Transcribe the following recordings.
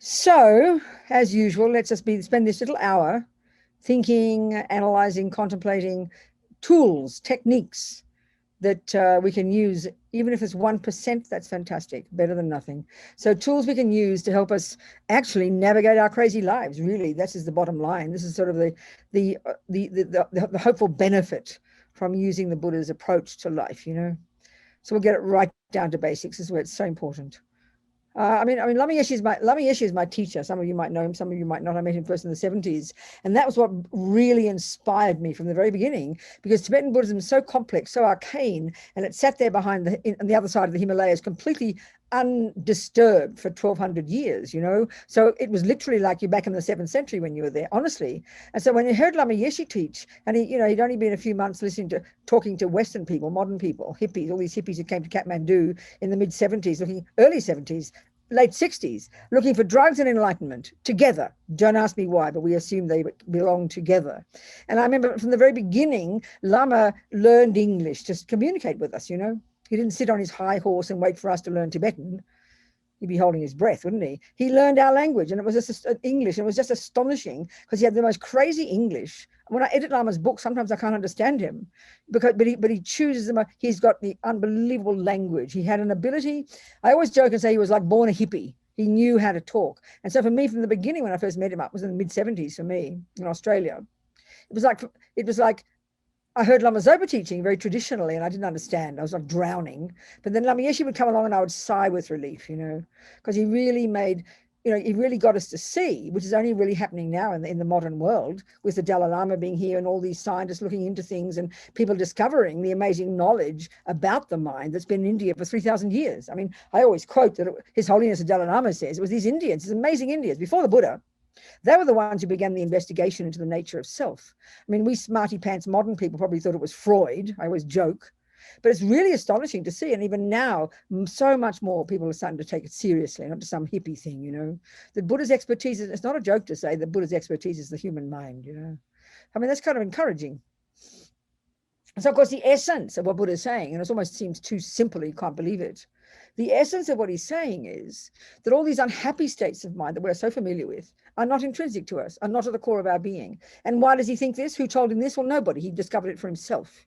So, as usual, let's just spend this little hour thinking, analyzing, contemplating tools, techniques that we can use. Even if it's 1%, that's fantastic, better than nothing. So tools we can use to help us actually navigate our crazy lives. Really, this is the bottom line. This is sort of the hopeful benefit from using the Buddha's approach to life, So we'll get it right down to basics. This is where it's so important. Lama Yeshe is my teacher. Some of you might know him, some of you might not. I met him first in the 70s. And that was what really inspired me from the very beginning, because Tibetan Buddhism is so complex, so arcane, and it sat there on the other side of the Himalayas, completely undisturbed for 1200 years, So it was literally like you're back in the 7th century when you were there, honestly. And so when you heard Lama Yeshe teach, and he'd only been a few months talking to Western people, modern people, hippies, all these hippies who came to Kathmandu in the mid-70s, early 70s, late 60s, looking for drugs and enlightenment together. Don't ask me why, but we assume they belong together. And I remember from the very beginning, Lama learned English to communicate with us, He didn't sit on his high horse and wait for us to learn Tibetan. He'd be holding his breath, wouldn't he? He learned our language, and it was just English. And it was just astonishing because he had the most crazy English. When I edit Lama's book, sometimes I can't understand him, but he chooses them. He's got the unbelievable language. He had an ability. I always joke and say he was like born a hippie. He knew how to talk. And so for me, from the beginning, when I first met him, it was in the mid-70s for me in Australia. It was like I heard Lama Zopa teaching very traditionally, and I didn't understand. I was like drowning. But then Lama Yeshe would come along and I would sigh with relief, because he really made, he really got us to see, which is only really happening now in the modern world, with the Dalai Lama being here and all these scientists looking into things and people discovering the amazing knowledge about the mind that's been in India for 3,000 years. I mean, I always quote that His Holiness the Dalai Lama says it was these Indians, these amazing Indians, before the Buddha. They were the ones who began the investigation into the nature of self. I mean, we smarty pants modern people probably thought it was Freud. I always joke. But it's really astonishing to see. And even now, so much more people are starting to take it seriously, not just some hippie thing, The Buddha's expertise, it's not a joke to say that Buddha's expertise is the human mind, I mean, that's kind of encouraging. So, of course, the essence of what Buddha is saying, and it almost seems too simple, you can't believe it. The essence of what he's saying is that all these unhappy states of mind that we're so familiar with are not intrinsic to us, are not at the core of our being. And why does he think this? Who told him this? Well, nobody. He discovered it for himself,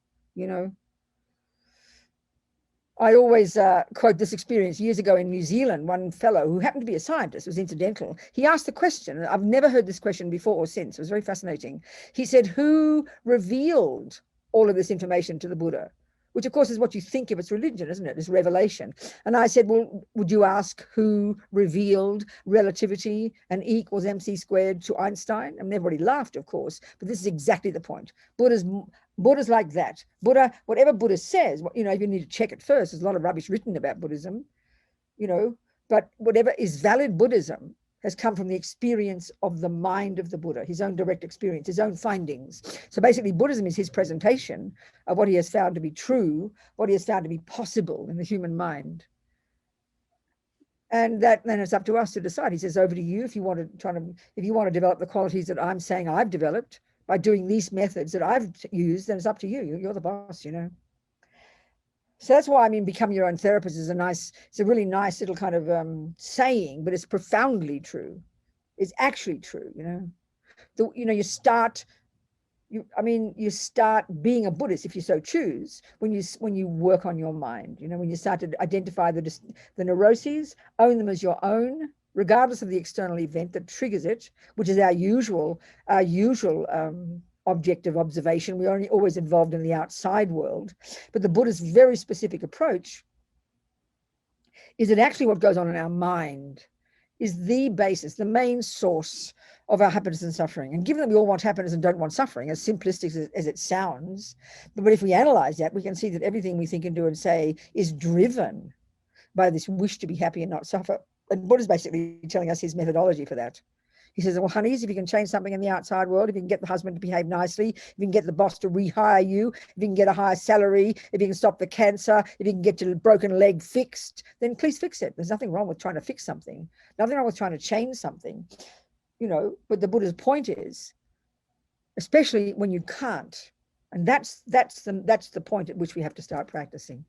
I always quote this experience years ago in New Zealand. One fellow who happened to be a scientist, was incidental. He asked the question, I've never heard this question before or since. It was very fascinating. He said, who revealed all of this information to the Buddha? Which, of course, is what you think of as religion, isn't it? It's revelation. And I said, well, would you ask who revealed relativity and E equals mc squared to Einstein? And everybody laughed, of course, but this is exactly the point. Buddha's like that. Buddha, whatever Buddha says, you need to check it first. There's a lot of rubbish written about Buddhism, but whatever is valid Buddhism has come from the experience of the mind of the Buddha, his own direct experience, his own findings. So basically, Buddhism is his presentation of what he has found to be true, what he has found to be possible in the human mind. And then it's up to us to decide. He says, over to you if you want to develop the qualities that I'm saying I've developed by doing these methods that I've used, then it's up to you. You're the boss, So that's why, become your own therapist is it's a really nice little kind of saying, but it's profoundly true. It's actually true, you start being a Buddhist, if you so choose, when you work on your mind, when you start to identify the neuroses, own them as your own, regardless of the external event that triggers it, which is our usual object of observation. We're only always involved in the outside world. But the Buddha's very specific approach is that actually what goes on in our mind is the basis, the main source of our happiness and suffering. And given that we all want happiness and don't want suffering, as simplistic as it sounds, but if we analyze that, we can see that everything we think and do and say is driven by this wish to be happy and not suffer. And Buddha's basically telling us his methodology for that. He says, well, honeys, if you can change something in the outside world, if you can get the husband to behave nicely, if you can get the boss to rehire you, if you can get a higher salary, if you can stop the cancer, if you can get your broken leg fixed, then please fix it. There's nothing wrong with trying to fix something. Nothing wrong with trying to change something, but the Buddha's point is, especially when you can't, and that's the point at which we have to start practicing.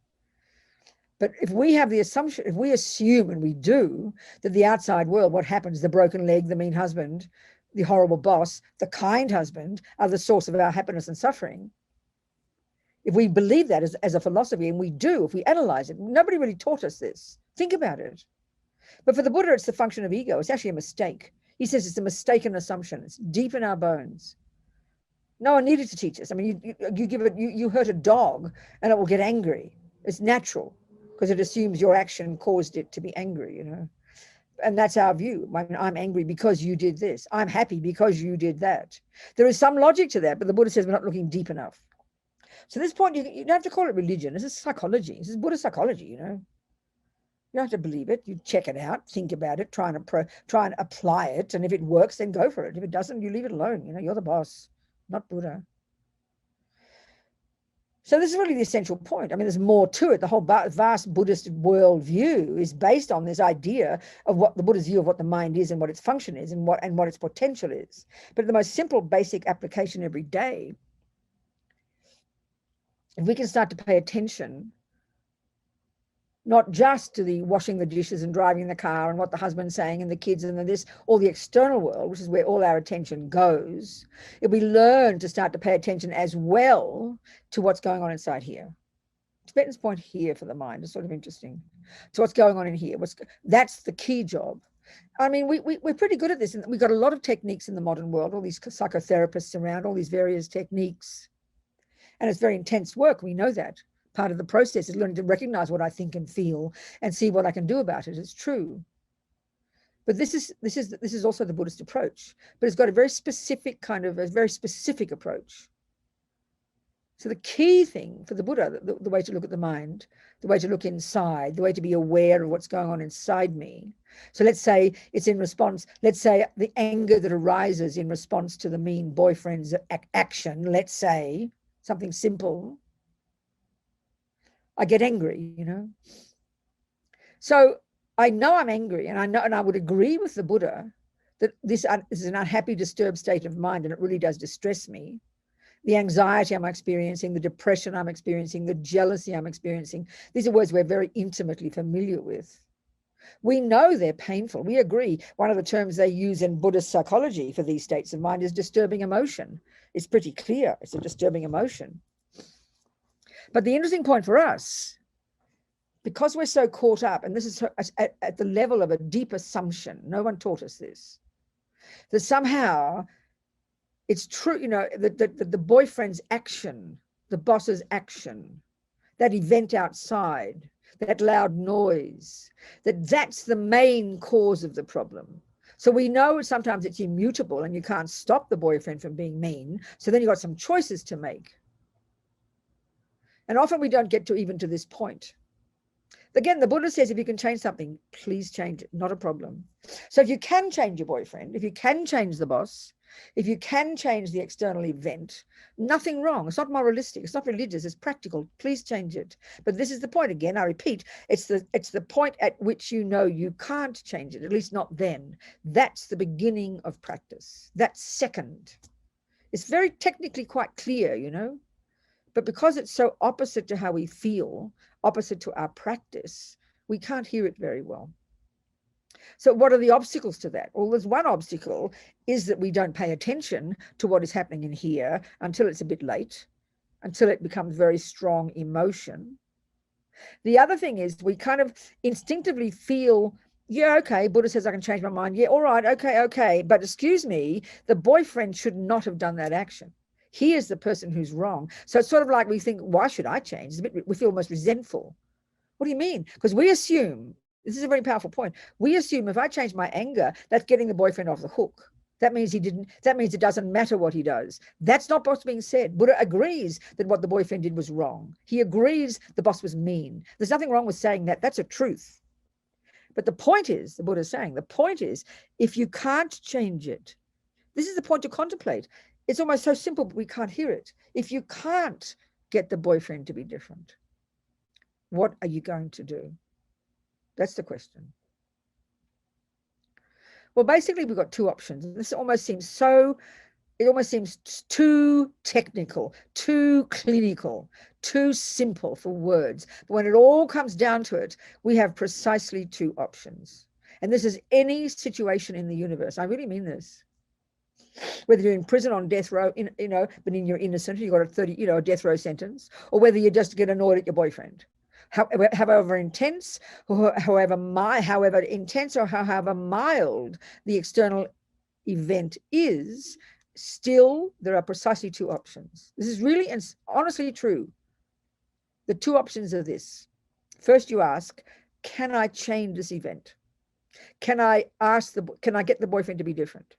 But if we have the assumption, if we assume, and we do, that the outside world, what happens, the broken leg, the mean husband, the horrible boss, the kind husband, are the source of our happiness and suffering, if we believe that as a philosophy, and we do, if we analyze it, nobody really taught us this. Think about it. But for the Buddha, it's the function of ego. It's actually a mistake. He says it's a mistaken assumption. It's deep in our bones. No one needed to teach us. I mean, you hurt a dog and it will get angry. It's natural because it assumes your action caused it to be angry, you know. And that's our view. I mean, I'm angry because you did this. I'm happy because you did that. There is some logic to that, but the Buddha says we're not looking deep enough. So at this point, you don't have to call it religion. This is psychology. This is Buddhist psychology, you know. You don't have to believe it. You check it out, think about it, try and apply it. And if it works, then go for it. If it doesn't, you leave it alone. You know, you're the boss, not Buddha. So this is really the essential point. I mean, there's more to it. The whole vast Buddhist worldview is based on this idea of what the Buddha's view of what the mind is and what its function is and what its potential is. But the most simple, basic application every day, if we can start to pay attention, not just to the washing the dishes and driving the car and what the husband's saying and the kids and this, all the external world, which is where all our attention goes, if we learn to start to pay attention as well to what's going on inside here. Tibetan's point here for the mind is sort of interesting. So what's going on in here? That's the key job. I mean, we're pretty good at this. And we've got a lot of techniques in the modern world, all these psychotherapists around, all these various techniques. And it's very intense work. We know that. Part of the process is learning to recognize what I think and feel and see what I can do about it. It's true. But this is also the Buddhist approach, but it's got a very specific approach. So the key thing for the Buddha, the way to look at the mind, the way to look inside, the way to be aware of what's going on inside me. So let's say it's in response, let's say the anger that arises in response to the mean boyfriend's action, let's say something simple. I get angry, you know. So I know I'm angry, and I would agree with the Buddha that this is an unhappy, disturbed state of mind, and it really does distress me. The anxiety I'm experiencing, the depression I'm experiencing, the jealousy I'm experiencing, these are words we're very intimately familiar with. We know they're painful. We agree. One of the terms they use in Buddhist psychology for these states of mind is disturbing emotion. It's pretty clear. It's a disturbing emotion. But the interesting point for us, because we're so caught up, and this is at the level of a deep assumption, no one taught us this, that somehow it's true, you know, that the boyfriend's action, the boss's action, that event outside, that loud noise, that's the main cause of the problem. So we know sometimes it's immutable and you can't stop the boyfriend from being mean. So then you've got some choices to make. And often we don't get even to this point. Again, the Buddha says if you can change something, please change it, not a problem. So if you can change your boyfriend, if you can change the boss, if you can change the external event, nothing wrong. It's not moralistic, it's not religious, it's practical. Please change it. But this is the point again, I repeat, it's the point at which you know you can't change it, at least not then. That's the beginning of practice. That's second. It's very technically quite clear, you know. But because it's so opposite to how we feel, opposite to our practice, we can't hear it very well. So what are the obstacles to that? Well, there's one obstacle is that we don't pay attention to what is happening in here until it's a bit late, until it becomes very strong emotion. The other thing is we kind of instinctively feel, yeah, okay, Buddha says I can change my mind. Yeah, all right, okay. But excuse me, the boyfriend should not have done that action. He is the person who's wrong. So it's sort of like we think, why should I change? We feel almost resentful. What do you mean? Because we assume, this is a very powerful point, we assume if I change my anger, that's getting the boyfriend off the hook. That means it doesn't matter what he does. That's not what's being said. Buddha agrees that what the boyfriend did was wrong. He agrees the boss was mean. There's nothing wrong with saying that. That's a truth. But the point is, the Buddha is saying, the point is, if you can't change it, this is the point to contemplate. It's almost so simple, but we can't hear it. If you can't get the boyfriend to be different, what are you going to do? That's the question. Well, basically, we've got two options. This almost seems so it almost seems too technical, too clinical, too simple for words. But when it all comes down to it, we have precisely two options. And this is any situation in the universe. I really mean this. Whether you're in prison on death row, but then you're innocent, you've got a death row sentence, or whether you just get annoyed at your boyfriend. However intense, or however intense or however mild the external event is, still there are precisely two options. This is really and honestly true. The two options are this. First, you ask, can I change this event? Can I get the boyfriend to be different?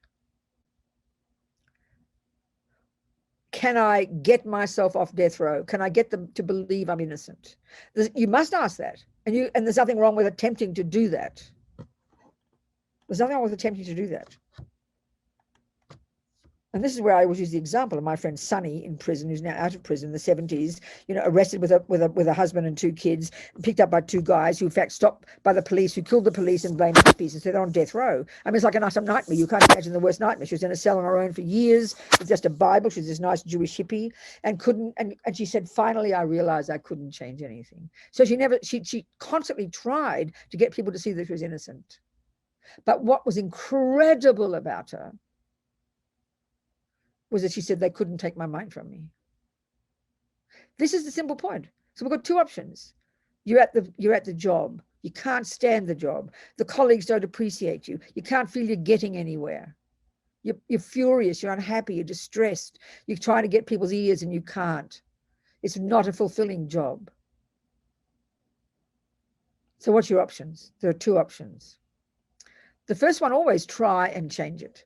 Can I get myself off death row? Can I get them to believe I'm innocent? You must ask that. And there's nothing wrong with attempting to do that. There's nothing wrong with attempting to do that. And this is where I always use the example of my friend Sonny in prison, who's now out of prison in the 70s, arrested with a husband and two kids, picked up by two guys who in fact stopped by the police, who killed the police and blamed hippies and said they're on death row. I mean, it's like an awesome nightmare. You can't imagine the worst nightmare. She was in a cell on her own for years with just a Bible. She was this nice Jewish hippie and she said, finally, I realized I couldn't change anything. So she constantly tried to get people to see that she was innocent. But what was incredible about her was that she said they couldn't take my mind from me. This is the simple point. So we've got two options. You're at the job. You can't stand the job. The colleagues don't appreciate you. You can't feel you're getting anywhere. You're furious. You're unhappy. You're distressed. You're trying to get people's ears and you can't. It's not a fulfilling job. So what's your options? There are two options. The first one, always try and change it.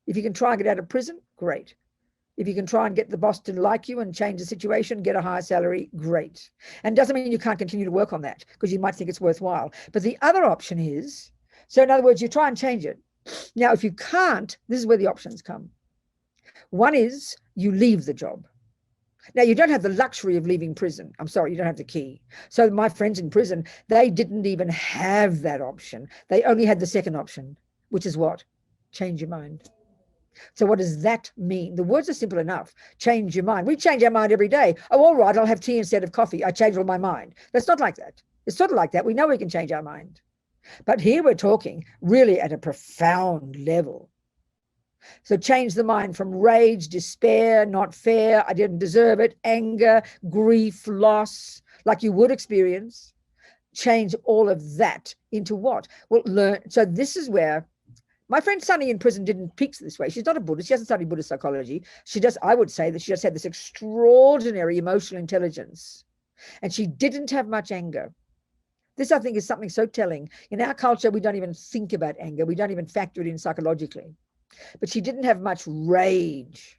If you can try and get out of prison, great. If you can try and get the boss to like you and change the situation, get a higher salary, great. And doesn't mean you can't continue to work on that because you might think it's worthwhile. But the other option is, so in other words, you try and change it. Now, if you can't, this is where the options come. One is you leave the job. Now, you don't have the luxury of leaving prison. I'm sorry, you don't have the key. So my friends in prison, they didn't even have that option. They only had the second option, which is what? Change your mind. So what does that mean? The words are simple enough. Change your mind. We change our mind every day. Oh, all right, I'll have tea instead of coffee. I changed all my mind. That's not like that. It's sort of like that. We know we can change our mind. But here we're talking really at a profound level. So change the mind from rage, despair, not fair, I didn't deserve it, anger, grief, loss, like you would experience. Change all of that into what? Well, learn. So this is where my friend Sunny in prison didn't peak this way. She's not a Buddhist. She hasn't studied Buddhist psychology. I would say that she just had this extraordinary emotional intelligence. And she didn't have much anger. This, I think, is something so telling. In our culture, we don't even think about anger. We don't even factor it in psychologically. But she didn't have much rage.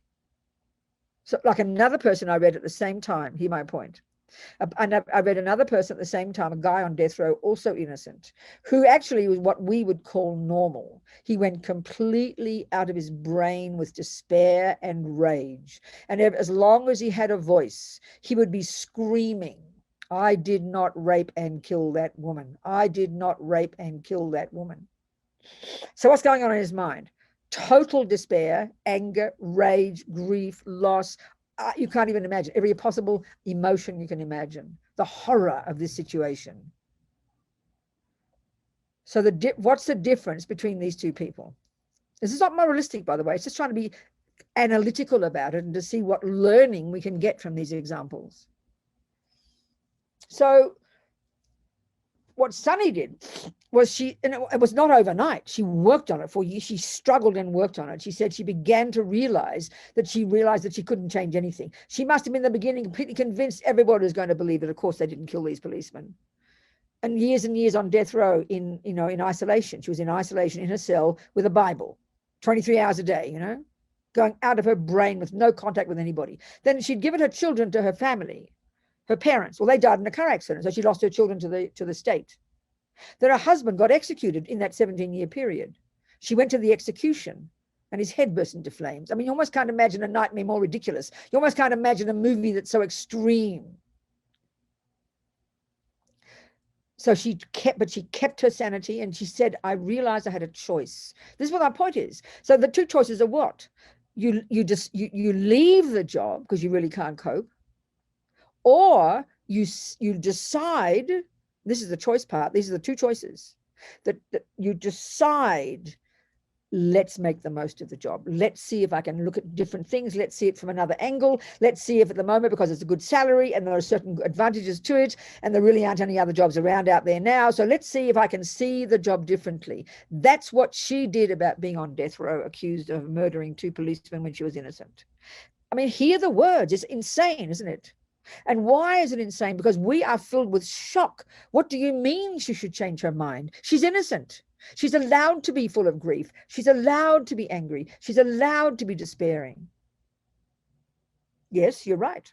So like another person I read at the same time, hear my point. And I read another person at the same time, a guy on death row, also innocent, who actually was what we would call normal. He went completely out of his brain with despair and rage. And as long as he had a voice, he would be screaming, I did not rape and kill that woman. I did not rape and kill that woman. So what's going on in his mind? Total despair, anger, rage, grief, loss. You can't even imagine every possible emotion you can imagine, the horror of this situation. So what's the difference between these two people? This is not moralistic, by the way. It's just trying to be analytical about it and to see what learning we can get from these examples. So what Sunny did was and it was not overnight. She worked on it for years. She struggled and worked on it. She said she began to realize that she couldn't change anything. She must have been in the beginning completely convinced everybody was going to believe that, of course, they didn't kill these policemen. And years on death row in isolation. She was in isolation in her cell with a Bible, 23 hours a day, going out of her brain with no contact with anybody. Then she'd given her children to her family. Her parents, well, they died in a car accident, so she lost her children to the state. Then her husband got executed in that 17-year period. She went to the execution and his head burst into flames. I mean, you almost can't imagine a nightmare more ridiculous. You almost can't imagine a movie that's so extreme. So she kept her sanity, and she said, I realized I had a choice. This is what my point is. So the two choices are what? you leave the job because you really can't cope, or you decide, this is the choice part, these are the two choices, that you decide, let's make the most of the job. Let's see if I can look at different things. Let's see it from another angle. Let's see if at the moment, because it's a good salary and there are certain advantages to it, and there really aren't any other jobs around out there now. So let's see if I can see the job differently. That's what she did about being on death row, accused of murdering 2 policemen when she was innocent. I mean, hear the words. It's insane, isn't it? And why is it insane? Because we are filled with shock. What do you mean she should change her mind? She's innocent. She's allowed to be full of grief. She's allowed to be angry. She's allowed to be despairing. Yes, you're right.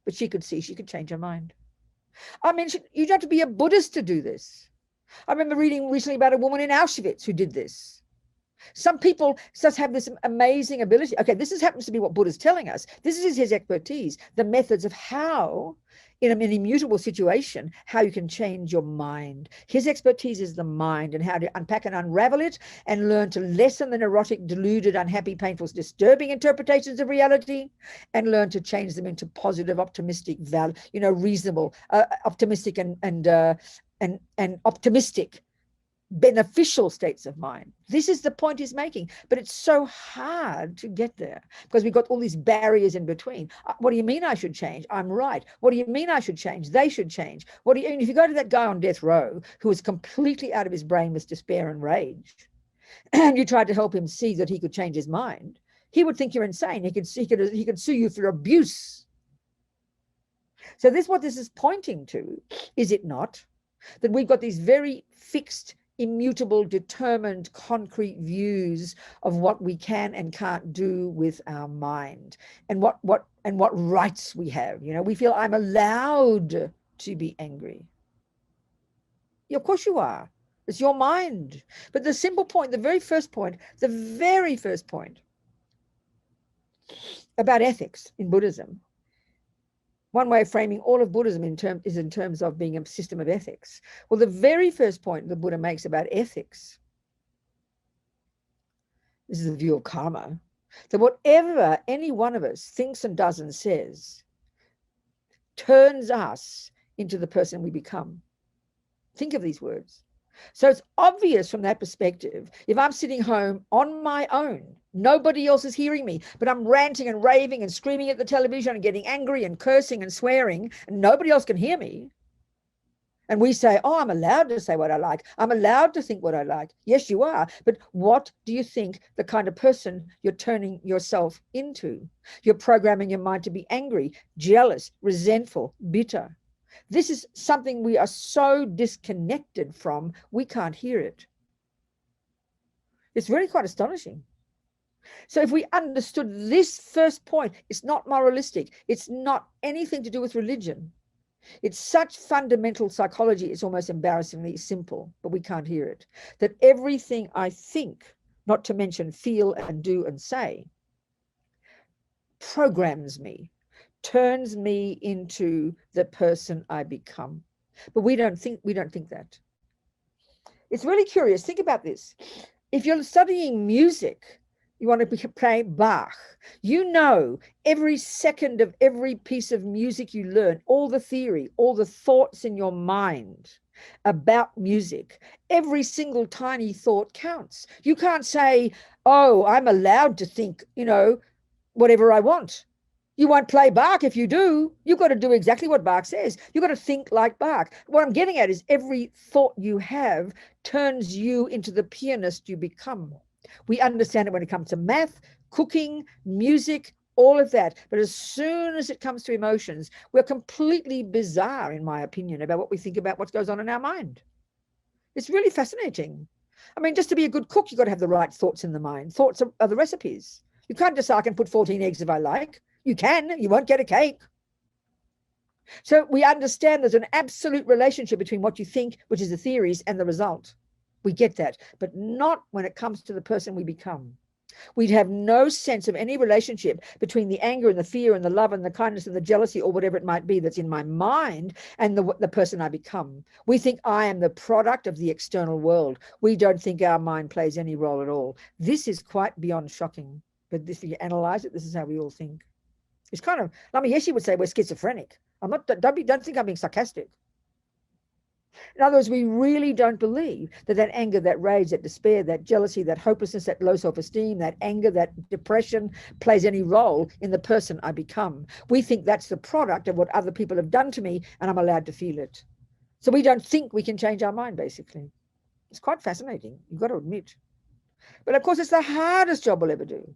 But she could see she could change her mind. I mean, you don't have to be a Buddhist to do this. I remember reading recently about a woman in Auschwitz who did this. Some people just have this amazing ability. Okay, this happens to be what Buddha's telling us. This is his expertise, the methods of how, in an immutable situation, how you can change your mind. His expertise is the mind and how to unpack and unravel it and learn to lessen the neurotic, deluded, unhappy, painful, disturbing interpretations of reality and learn to change them into positive, optimistic, reasonable, optimistic and optimistic, beneficial states of mind. This is the point he's making, but it's so hard to get there because we've got all these barriers in between. What do you mean I should change? I'm right. What do you mean I should change? They should change. What do you mean? If you go to that guy on death row who was completely out of his brain with despair and rage, and you tried to help him see that he could change his mind, he would think you're insane. He could sue you for abuse. So what this is pointing to, is it not, that we've got these very fixed, immutable, determined, concrete views of what we can and can't do with our mind, and what rights we have. We feel I'm allowed to be angry. Yeah, of course you are. It's your mind. But the simple point, the very first point about ethics in Buddhism, one way of framing all of Buddhism is in terms of being a system of ethics. Well, the very first point the Buddha makes about ethics, this is the view of karma, that whatever any one of us thinks and does and says turns us into the person we become. Think of these words. So it's obvious from that perspective, if I'm sitting home on my own, nobody else is hearing me, but I'm ranting and raving and screaming at the television and getting angry and cursing and swearing, and nobody else can hear me. And we say, oh, I'm allowed to say what I like. I'm allowed to think what I like. Yes, you are. But what do you think the kind of person you're turning yourself into? You're programming your mind to be angry, jealous, resentful, bitter. This is something we are so disconnected from, we can't hear it. It's really quite astonishing. So if we understood this first point, it's not moralistic. It's not anything to do with religion. It's such fundamental psychology, it's almost embarrassingly simple, but we can't hear it. That everything I think, not to mention feel and do and say, programs me, turns me into the person I become. But we don't think that. It's really curious. Think about this. If you're studying music, you want to play Bach, every second of every piece of music you learn, all the theory, all the thoughts in your mind about music, every single tiny thought counts. You can't say, oh, I'm allowed to think, whatever I want. You won't play Bach if you do. You've got to do exactly what Bach says. You've got to think like Bach. What I'm getting at is every thought you have turns you into the pianist you become. We understand it when it comes to math, cooking, music, all of that. But as soon as it comes to emotions, we're completely bizarre, in my opinion, about what we think about what goes on in our mind. It's really fascinating. I mean, just to be a good cook, you've got to have the right thoughts in the mind. Thoughts are the recipes. You can't just say, I can put 14 eggs if I like. You can, you won't get a cake. So we understand there's an absolute relationship between what you think, which is the theories, and the result. We get that, but not when it comes to the person we become. We'd have no sense of any relationship between the anger and the fear and the love and the kindness and the jealousy or whatever it might be that's in my mind and the person I become. We think I am the product of the external world. We don't think our mind plays any role at all. This is quite beyond shocking. But if you analyze it, this is how we all think. It's kind of, I mean, yes, you would say we're schizophrenic. I'm not, don't think I'm being sarcastic. In other words, we really don't believe that that anger, that rage, that despair, that jealousy, that hopelessness, that low self-esteem, that anger, that depression plays any role in the person I become. We think that's the product of what other people have done to me, and I'm allowed to feel it. So we don't think we can change our mind, basically. It's quite fascinating, you've got to admit. But of course, it's the hardest job we'll ever do.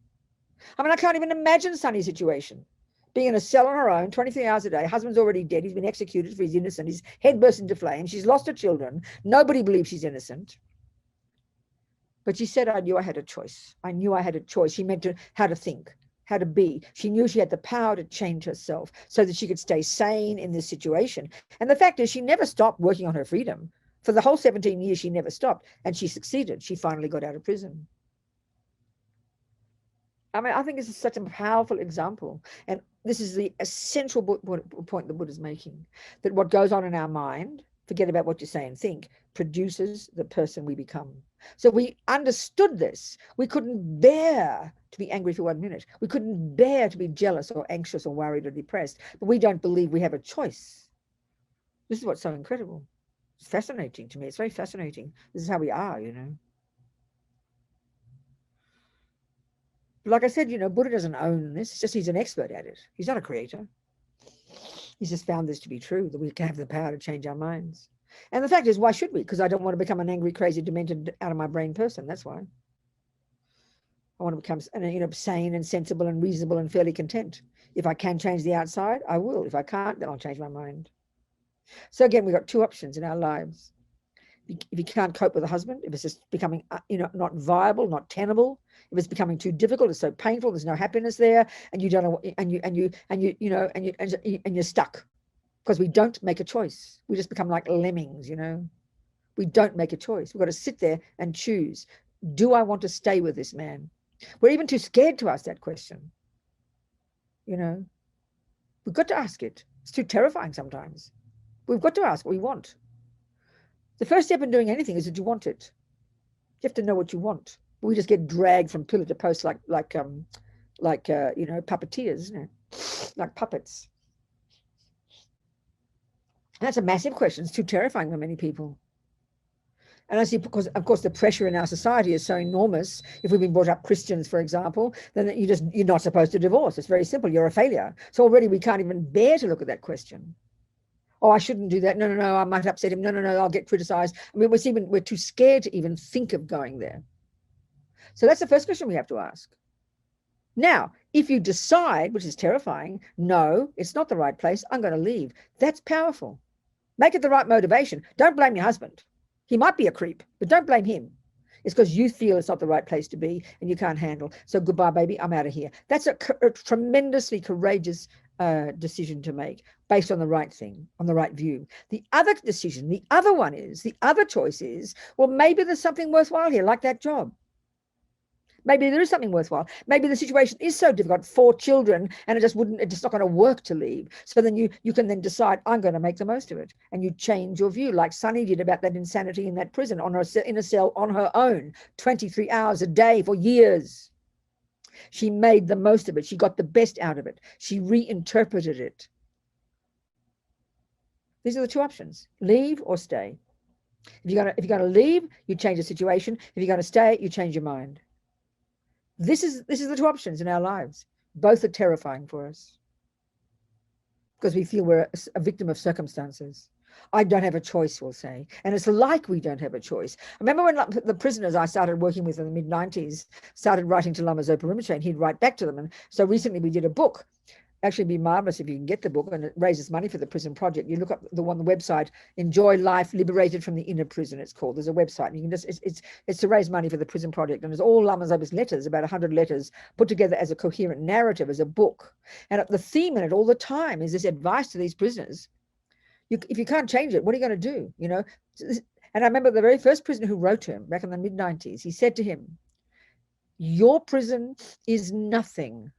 I mean, I can't even imagine Sunny's situation. Being in a cell on her own, 23 hours a day, husband's already dead, he's been executed for his innocence, his head burst into flames, she's lost her children, nobody believes she's innocent. But she said, I knew I had a choice. I knew I had a choice. She meant how to think, how to be. She knew she had the power to change herself so that she could stay sane in this situation. And the fact is, she never stopped working on her freedom. For the whole 17 years, she never stopped, and she succeeded. She finally got out of prison. I mean, I think this is such a powerful example. And this is the essential point the Buddha's making, that what goes on in our mind, forget about what you say and think, produces the person we become. So we understood this. We couldn't bear to be angry for 1 minute. We couldn't bear to be jealous or anxious or worried or depressed. But we don't believe we have a choice. This is what's so incredible. It's fascinating to me. It's very fascinating. This is how we are, you know. Like I said, you know, Buddha doesn't own this. It's just he's an expert at it. He's not a creator. He's just found this to be true, that we can have the power to change our minds. And the fact is, why should we? Because I don't want to become an angry, crazy, demented, out of my brain person. That's why. I want to become, you know, sane and sensible and reasonable and fairly content. If I can change the outside, I will. If I can't, then I'll change my mind. So again, we've got two options in our lives. If you can't cope with a husband, if it's just becoming, you know, not viable, not tenable, if it's becoming too difficult, it's so painful, there's no happiness there, and you don't know, and you're stuck, because we don't make a choice. We just become like lemmings, you know. We don't make a choice. We've got to sit there and choose. Do I want to stay with this man? We're even too scared to ask that question. You know, we've got to ask it. It's too terrifying sometimes. We've got to ask what we want. The first step in doing anything is that you want it. You have to know what you want. We just get dragged from pillar to post like you know, puppeteers, isn't it? Like puppets. And that's a massive question. It's too terrifying for many people. And I see, because of course the pressure in our society is so enormous. If we've been brought up Christians, for example, then you're not supposed to divorce. It's very simple. You're a failure. So already we can't even bear to look at that question. Oh, I shouldn't do that. No, I might upset him. No, I'll get criticized. I mean, we're too scared to even think of going there. So that's the first question we have to ask. Now, if you decide, which is terrifying, no, it's not the right place, I'm going to leave. That's powerful. Make it the right motivation. Don't blame your husband. He might be a creep, but don't blame him. It's because you feel it's not the right place to be and you can't handle. So goodbye, baby, I'm out of here. That's a tremendously courageous decision to make, based on the right thing, on the right view. The other decision, the other choice is, well, maybe there's something worthwhile here, like that job. Maybe there is something worthwhile. Maybe the situation is so difficult, 4 children, and it's just not going to work to leave. So then you can then decide, I'm going to make the most of it. And you change your view, like Sunny did about that insanity in that prison, in a cell on her own, 23 hours a day for years. She made the most of it. She got the best out of it. She reinterpreted it. These are the two options: leave or stay. If you're going to leave, you change the situation. If you're going to stay, you change your mind. This is the two options in our lives. Both are terrifying for us, because we feel we're a victim of circumstances. I don't have a choice, we'll say. And it's like we don't have a choice. I remember when the prisoners I started working with in the mid-90s started writing to Lama Zopa Rinpoche, and he'd write back to them. And so recently we did a book. Actually, it'd be marvelous if you can get the book, and it raises money for the prison project. You look up the website, Enjoy Life Liberated from the Inner Prison, it's called. There's a website, and you can just, it's to raise money for the prison project. And there's all Lama Zopa's letters, about 100 letters, put together as a coherent narrative, as a book. And the theme in it all the time is this advice to these prisoners. If you can't change it, what are you going to do? You know. And I remember the very first prisoner who wrote to him back in the mid-90s, he said to him, your prison is nothing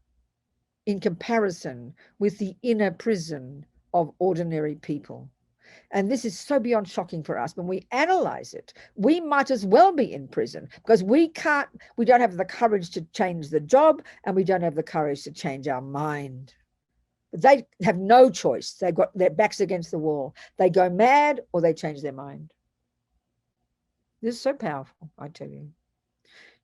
in comparison with the inner prison of ordinary people. And this is so beyond shocking for us. When we analyze it, we might as well be in prison, because we don't have the courage to change the job, and we don't have the courage to change our mind. But they have no choice. They've got their backs against the wall. They go mad or they change their mind. This is so powerful, I tell you.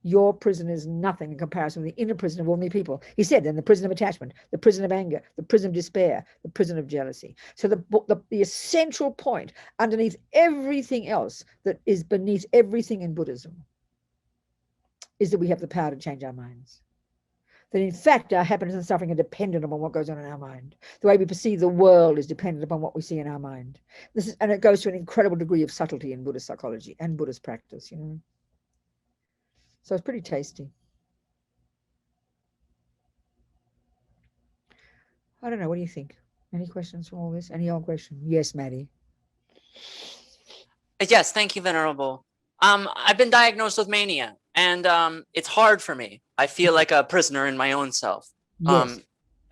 Your prison is nothing in comparison with the inner prison of ordinary people. He said, then the prison of attachment, the prison of anger, the prison of despair, the prison of jealousy. So the essential point underneath everything else, that is beneath everything in Buddhism, is that we have the power to change our minds. That in fact our happiness and suffering are dependent upon what goes on in our mind. The way we perceive the world is dependent upon what we see in our mind. And it goes to an incredible degree of subtlety in Buddhist psychology and Buddhist practice, you know. So it's pretty tasty. I don't know. What do you think? Any questions from all this? Any old question? Yes, Maddie. Yes, thank you, Venerable. I've been diagnosed with mania, and it's hard for me. I feel like a prisoner in my own self. Yes.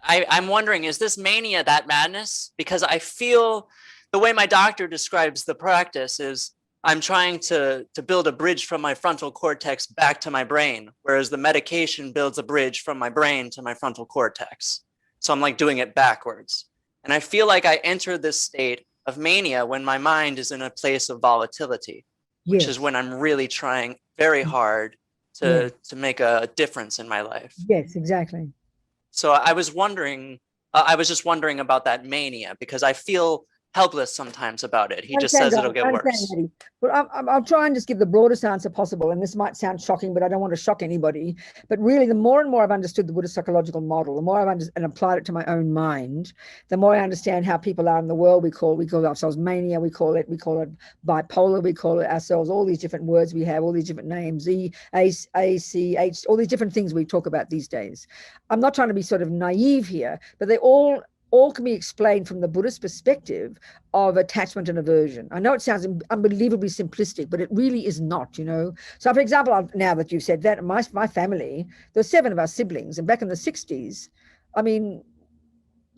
I'm wondering, is this mania that madness? Because I feel the way my doctor describes the practice is I'm trying to build a bridge from my frontal cortex back to my brain, whereas the medication builds a bridge from my brain to my frontal cortex. So I'm like doing it backwards. And I feel like I enter this state of mania when my mind is in a place of volatility, which is when I'm really trying very hard to make a difference in my life. Yes, exactly. So I was wondering, I was just wondering about that mania, because I feel helpless sometimes about it. He just says it'll get worse. Well, I'll try and just give the broadest answer possible, and this might sound shocking, but I don't want to shock anybody. But really, the more and more I've understood the Buddhist psychological model, the more I've understood and applied it to my own mind, the more I understand how people are in the world. We call ourselves mania. We call it bipolar. We call it ourselves all these different words. We have all these different names, E, A, C, H, all these different things we talk about these days. I'm not trying to be sort of naive here, but they all can be explained from the Buddhist perspective of attachment and aversion. I know it sounds unbelievably simplistic, but it really is not, you know. So, for example, now that you've said that, my family, there's 7 of us siblings, and back in the 60s, I mean,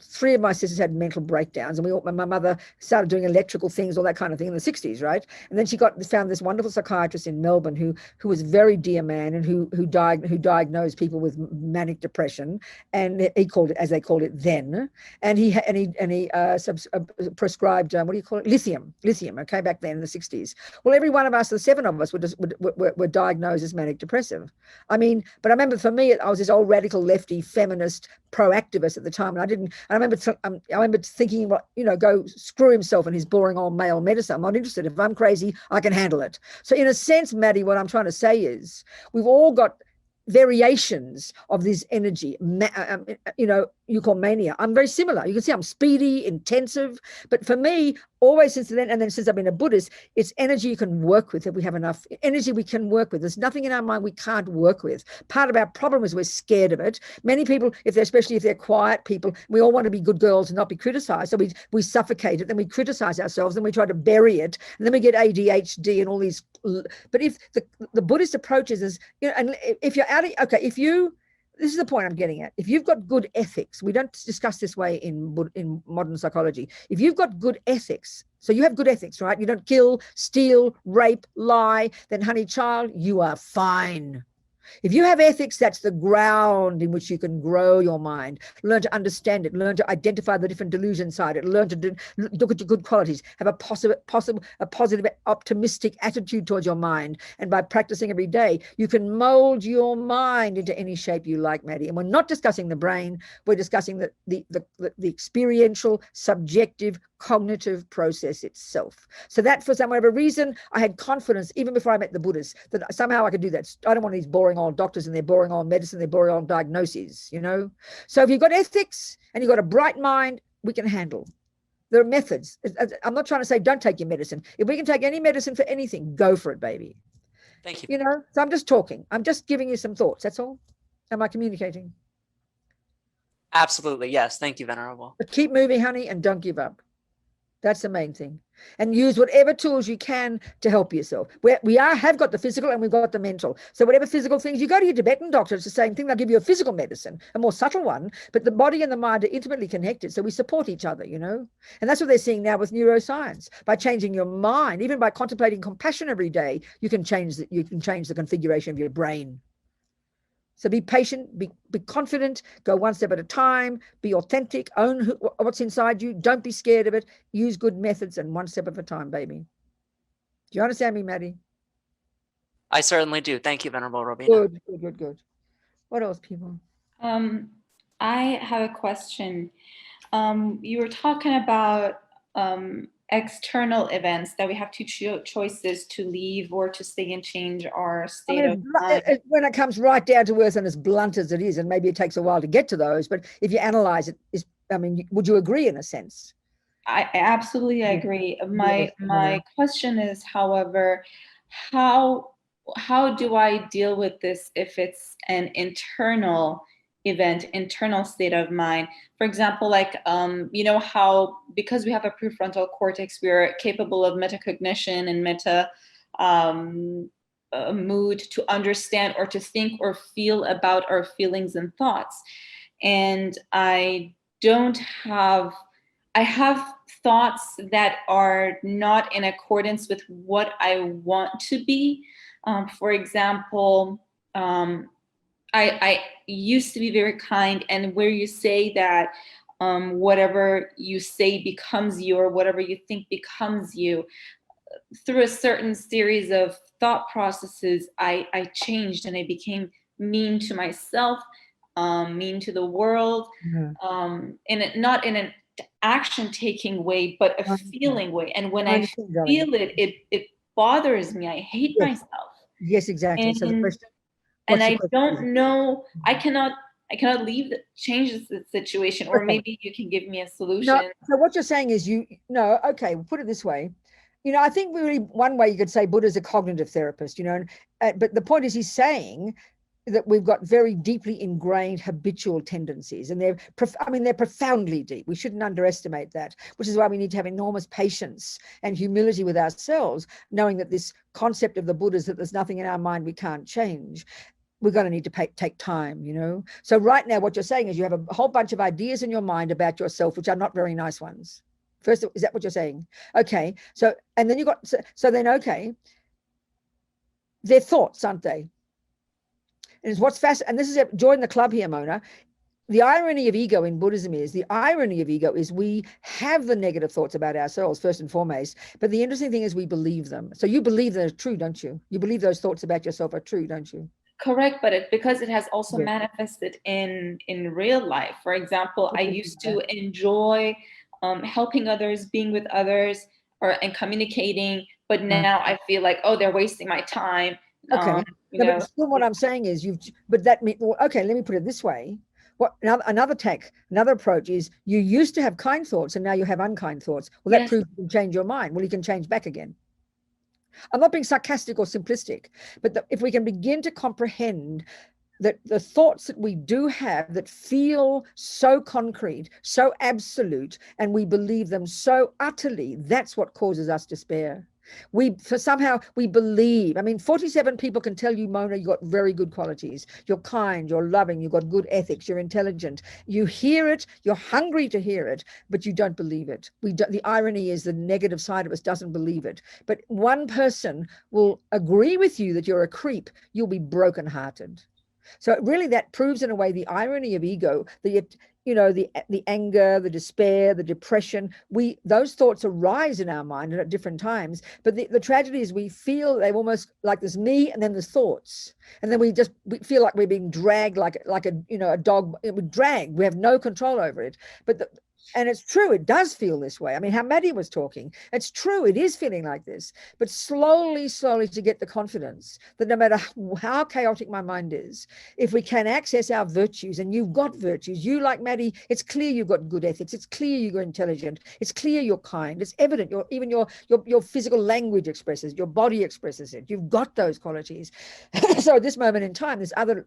3 of my sisters had mental breakdowns, and my mother started doing electrical things, all that kind of thing in the 60s, right? And then she found this wonderful psychiatrist in Melbourne who was a very dear man, and who diagnosed people with manic depression, and he called it, as they called it then, and he prescribed what do you call it, lithium, okay, back then in the 60s. Well, every one of us, the 7 of us, were diagnosed as manic depressive. I mean, but I remember for me, I was this old radical lefty feminist pro-activist at the time, and I remember thinking, well, you know, go screw himself and his boring old male medicine. I'm not interested. If I'm crazy, I can handle it. So in a sense, Maddie, what I'm trying to say is we've all got variations of this energy, you know, you call mania. I'm very similar. You can see I'm speedy, intensive, but for me, always since then, and then since I've been a Buddhist, it's energy you can work with. If we have enough energy we can work with, there's nothing in our mind we can't work with. Part of our problem is we're scared of it. Many people, especially if they're quiet people, we all want to be good girls and not be criticized, so we suffocate it, then we criticize ourselves, then we try to bury it, and then we get ADHD and all these. But if the Buddhist approach is, you know, and if you're out of, okay, this is the point I'm getting at. If you've got good ethics, we don't discuss this way in modern psychology. If you've got good ethics, so you have good ethics, right? You don't kill, steal, rape, lie, then honey child, you are fine. If you have ethics, that's the ground in which you can grow your mind, learn to understand it, learn to identify the different delusions inside it, learn to look at your good qualities, have a positive, optimistic attitude towards your mind. And by practicing every day, you can mold your mind into any shape you like, Maddie. And we're not discussing the brain. We're discussing the experiential, subjective, cognitive process itself. So that, for some whatever reason, I had confidence even before I met the Buddhists that somehow I could do that. I don't want these boring old doctors and their boring old medicine, their boring old diagnoses, you know. So if you've got ethics and you've got a bright mind, we can handle. There are methods. I'm not trying to say don't take your medicine. If we can take any medicine for anything, go for it, baby. Thank you. You know, so I'm just talking. I'm just giving you some thoughts. That's all. Am I communicating? Absolutely, yes. Thank you, Venerable. But keep moving, honey, and don't give up. That's the main thing. And use whatever tools you can to help yourself. Have got the physical and we've got the mental. So whatever physical things, you go to your Tibetan doctor, it's the same thing. They'll give you a physical medicine, a more subtle one, but the body and the mind are intimately connected. So we support each other, you know. And that's what they're seeing now with neuroscience. By changing your mind, even by contemplating compassion every day, you can change the configuration of your brain. So be patient, be confident, go one step at a time, be authentic, own what's inside you. Don't be scared of it. Use good methods and one step at a time, baby. Do you understand me, Maddie? I certainly do. Thank you, Venerable Robina. Good. What else, people? I have a question. You were talking about external events that we have two choices to leave or to stay and change our state of mind. When it comes right down to earth and as blunt as it is, and maybe it takes a while to get to those, but if you analyze it, would you agree in a sense? I absolutely agree. My question is, however, how do I deal with this if it's an internal event, internal state of mind? For example, like, you know how, because we have a prefrontal cortex, we're capable of metacognition and meta mood to understand or to think or feel about our feelings and thoughts. And I have thoughts that are not in accordance with what I want to be. For example, I used to be very kind, and where you say that whatever you say becomes you, or whatever you think becomes you, through a certain series of thought processes, I changed and I became mean to myself, mean to the world, not in an action taking way, but a feeling way. And when I feel it bothers me. I hate myself. Yes, exactly. And, so the question, and I don't know, I cannot change the situation, or maybe you can give me a solution. No, so what you're saying is okay, we'll put it this way. I think really one way you could say Buddha's a cognitive therapist, but the point is he's saying that we've got very deeply ingrained habitual tendencies, and they're profoundly deep. We shouldn't underestimate that, which is why we need to have enormous patience and humility with ourselves, knowing that this concept of the Buddha is that there's nothing in our mind we can't change. We're going to need to take time, So right now what you're saying is you have a whole bunch of ideas in your mind about yourself, which are not very nice ones. First, is that what you're saying? Okay. So, and then okay, they're thoughts, aren't they? And it's what's fast. And this is join the club here, Mona. The irony of ego in Buddhism is we have the negative thoughts about ourselves first and foremost. But the interesting thing is we believe them. So you believe they're true, don't you? You believe those thoughts about yourself are true, don't you? Correct, but because it has also manifested in real life. For example, I used to enjoy helping others, being with others, and communicating, but now I feel like, they're wasting my time. Okay. But still what I'm saying is let me put it this way. Another approach is you used to have kind thoughts and now you have unkind thoughts. Well, that proves you can change your mind. Well, you can change back again. I'm not being sarcastic or simplistic, but if we can begin to comprehend that the thoughts that we do have that feel so concrete, so absolute, and we believe them so utterly, that's what causes us despair. Somehow we believe. 47 people can tell you, Mona, you've got very good qualities. You're kind, you're loving, you've got good ethics, you're intelligent. You hear it, you're hungry to hear it, but you don't believe it. The irony is the negative side of us doesn't believe it. But one person will agree with you that you're a creep, you'll be brokenhearted. So really that proves in a way the irony of ego, the anger, the despair, the depression, those thoughts arise in our mind and at different times. But the tragedy is we feel they're almost like there's me and then there's thoughts. And then we feel like we're being dragged like a dog. It would drag. We have no control over it. And it's true, it does feel this way. How Maddie was talking, it's true, it is feeling like this. But slowly to get the confidence that no matter how chaotic my mind is, if we can access our virtues, and you've got virtues, you like Maddie, it's clear you've got good ethics, it's clear you're intelligent, it's clear you're kind, it's evident, even your physical language expresses, your body expresses it, you've got those qualities. So at this moment in time, there's other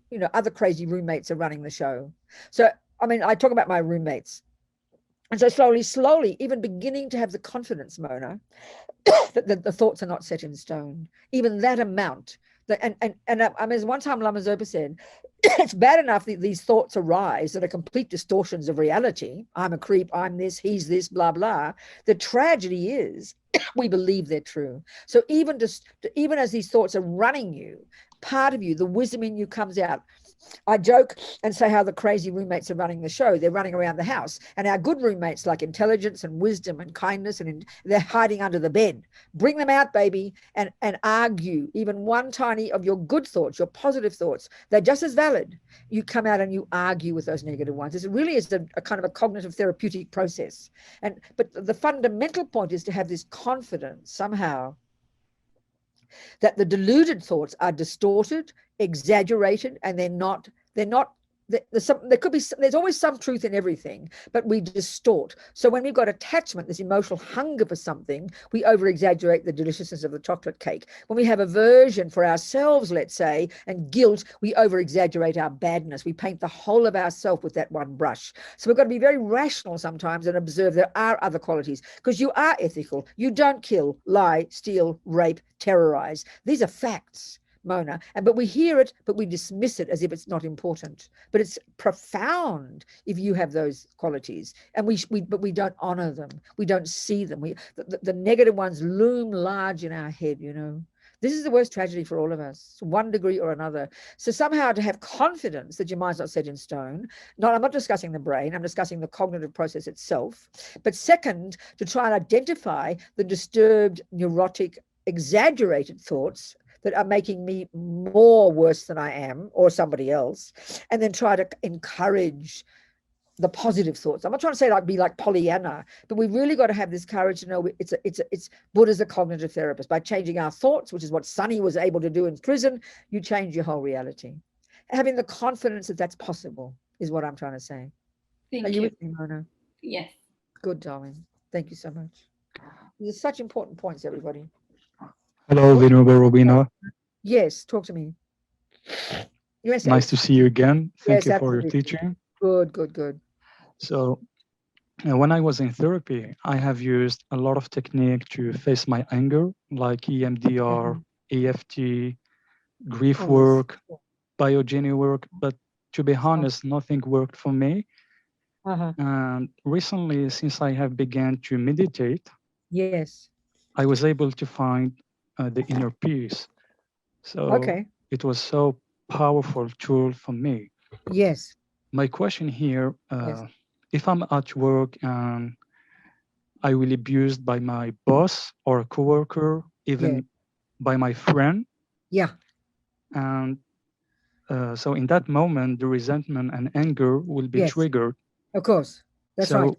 crazy roommates are running the show. So, I talk about my roommates. And so slowly, even beginning to have the confidence, Mona, that the thoughts are not set in stone, even that amount. And I mean, one time Lama Zopa said, it's bad enough that these thoughts arise that are complete distortions of reality. I'm a creep, I'm this, he's this, blah, blah. The tragedy is we believe they're true. So even as these thoughts are running you, part of you, the wisdom in you comes out. I joke and say how the crazy roommates are running the show. They're running around the house. And our good roommates, like intelligence and wisdom and kindness, and they're hiding under the bed. Bring them out, baby, and argue. Even one tiny of your good thoughts, your positive thoughts, they're just as valid. You come out and you argue with those negative ones. It really is a kind of a cognitive therapeutic process. But the fundamental point is to have this confidence somehow that the deluded thoughts are distorted, exaggerated, and there's always some truth in everything, but we distort. So when we've got attachment, this emotional hunger for something, we over-exaggerate the deliciousness of the chocolate cake. When we have aversion for ourselves, let's say, and guilt, we over-exaggerate our badness. We paint the whole of ourselves with that one brush. So we've got to be very rational sometimes and observe there are other qualities, because you are ethical. You don't kill, lie, steal, rape, terrorize. These are facts, Mona, but we hear it, but we dismiss it as if it's not important. But it's profound if you have those qualities, and but we don't honor them. We don't see them. The negative ones loom large in our head. This is the worst tragedy for all of us, one degree or another. So somehow to have confidence that your mind's not set in stone. I'm not discussing the brain. I'm discussing the cognitive process itself. But second, to try and identify the disturbed, neurotic, exaggerated thoughts that are making me more worse than I am, or somebody else, and then try to encourage the positive thoughts. I'm not trying to say be like Pollyanna, but we really got to have this courage to know it's Buddha's a cognitive therapist. By changing our thoughts, which is what Sunny was able to do in prison, you change your whole reality. Having the confidence that that's possible is what I'm trying to say. Thank you. you. With me, Mona? Yes. Good, darling. Thank you so much. These are such important points, everybody. Hello, Venerable Robina. Yes, talk to me. Yes, nice to see you again. Thank you for your teaching. Good. So when I was in therapy, I have used a lot of technique to face my anger, like EMDR, EFT, grief work, biogeny work. But to be honest, nothing worked for me. And recently, since I have begun to meditate, yes, I was able to find the inner peace. So it was so powerful tool for me. Yes. My question here, if I'm at work and I will be abused by my boss or a coworker, even by my friend. Yeah. And so in that moment, the resentment and anger will be triggered. Of course. That's right.